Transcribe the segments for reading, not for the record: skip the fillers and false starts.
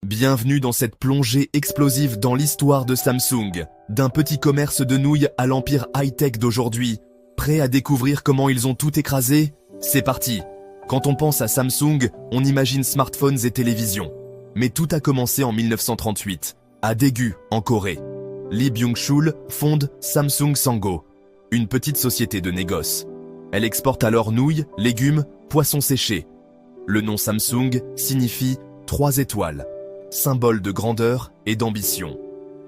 Bienvenue dans cette plongée explosive dans l'histoire de Samsung, d'un petit commerce de nouilles à l'empire high-tech d'aujourd'hui. Prêt à découvrir comment ils ont tout écrasé? C'est parti! Quand on pense à Samsung, on imagine smartphones et télévisions. Mais tout a commencé en 1938, à Daegu, en Corée. Lee Byung-chul fonde Samsung Sango, une petite société de négoce. Elle exporte alors nouilles, légumes, poissons séchés. Le nom Samsung signifie 3 étoiles, symbole de grandeur et d'ambition.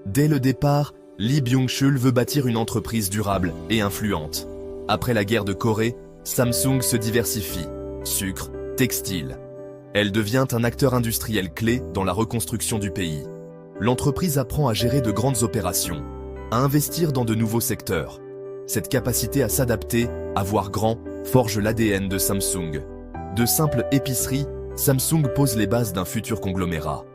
Dès le départ, Lee Byung-chul veut bâtir une entreprise durable et influente. Après la guerre de Corée, Samsung se diversifie. Sucre, textile. Elle devient un acteur industriel clé dans la reconstruction du pays. L'entreprise apprend à gérer de grandes opérations, à investir dans de nouveaux secteurs. Cette capacité à s'adapter, à voir grand, forge l'ADN de Samsung. De simple épicerie, Samsung pose les bases d'un futur conglomérat.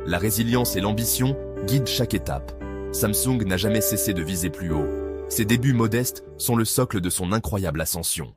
La résilience et l'ambition guident chaque étape. Samsung n'a jamais cessé de viser plus haut. Ses débuts modestes sont le socle de son incroyable ascension.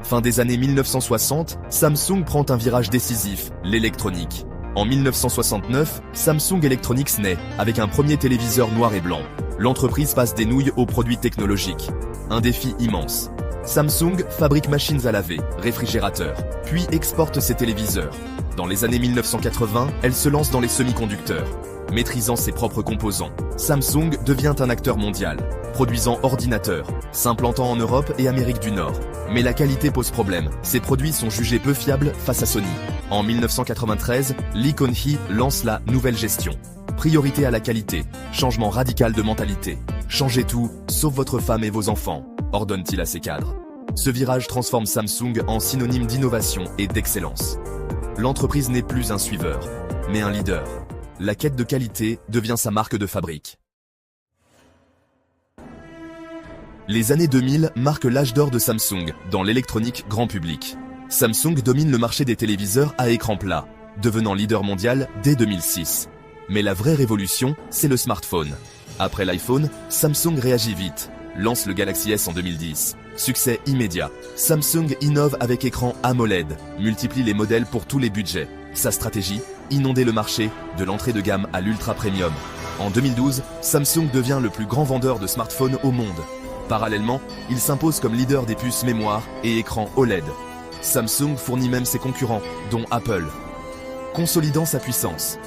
Fin des années 1960, Samsung prend un virage décisif, l'électronique. En 1969, Samsung Electronics naît, avec un premier téléviseur noir et blanc. L'entreprise passe des nouilles aux produits technologiques. Un défi immense. Samsung fabrique machines à laver, réfrigérateurs, puis exporte ses téléviseurs. Dans les années 1980, elle se lance dans les semi-conducteurs. Maîtrisant ses propres composants, Samsung devient un acteur mondial, produisant ordinateurs, s'implantant en Europe et Amérique du Nord. Mais la qualité pose problème, ses produits sont jugés peu fiables face à Sony. En 1993, Lee Kun-hee lance la nouvelle gestion. Priorité à la qualité, changement radical de mentalité. Changez tout, sauf votre femme et vos enfants, ordonne-t-il à ses cadres. Ce virage transforme Samsung en synonyme d'innovation et d'excellence. L'entreprise n'est plus un suiveur, mais un leader. La quête de qualité devient sa marque de fabrique. Les années 2000 marquent l'âge d'or de Samsung dans l'électronique grand public. Samsung domine le marché des téléviseurs à écran plat, devenant leader mondial dès 2006. Mais la vraie révolution, c'est le smartphone. Après l'iPhone, Samsung réagit vite, lance le Galaxy S en 2010. Succès immédiat. Samsung innove avec écran AMOLED, multiplie les modèles pour tous les budgets. Sa stratégie, inonder le marché, de l'entrée de gamme à l'ultra premium. En 2012, Samsung devient le plus grand vendeur de smartphones au monde. Parallèlement, il s'impose comme leader des puces mémoire et écran OLED. Samsung fournit même ses concurrents, dont Apple. Consolidant sa puissance.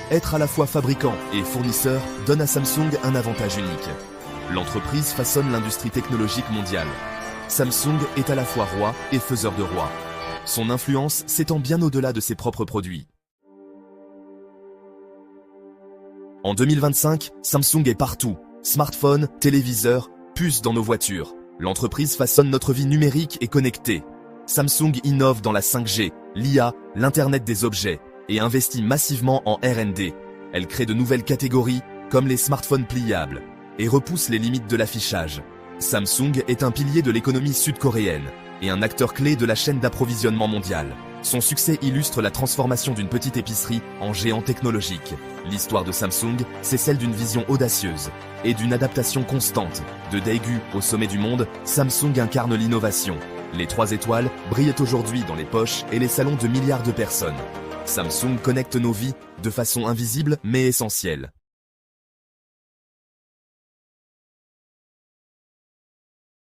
Être à la fois fabricant et fournisseur donne à Samsung un avantage unique. L'entreprise façonne l'industrie technologique mondiale. Samsung est à la fois roi et faiseur de rois. Son influence s'étend bien au-delà de ses propres produits. En 2025, Samsung est partout. Smartphones, téléviseurs, puces dans nos voitures. L'entreprise façonne notre vie numérique et connectée. Samsung innove dans la 5G, l'IA, l'Internet des objets, et investit massivement en R&D. Elle crée de nouvelles catégories, comme les smartphones pliables, et repousse les limites de l'affichage. Samsung est un pilier de l'économie sud-coréenne, et un acteur clé de la chaîne d'approvisionnement mondiale. Son succès illustre la transformation d'une petite épicerie en géant technologique. L'histoire de Samsung, c'est celle d'une vision audacieuse et d'une adaptation constante. De Daegu au sommet du monde, Samsung incarne l'innovation. Les 3 étoiles brillent aujourd'hui dans les poches et les salons de milliards de personnes. Samsung connecte nos vies de façon invisible mais essentielle.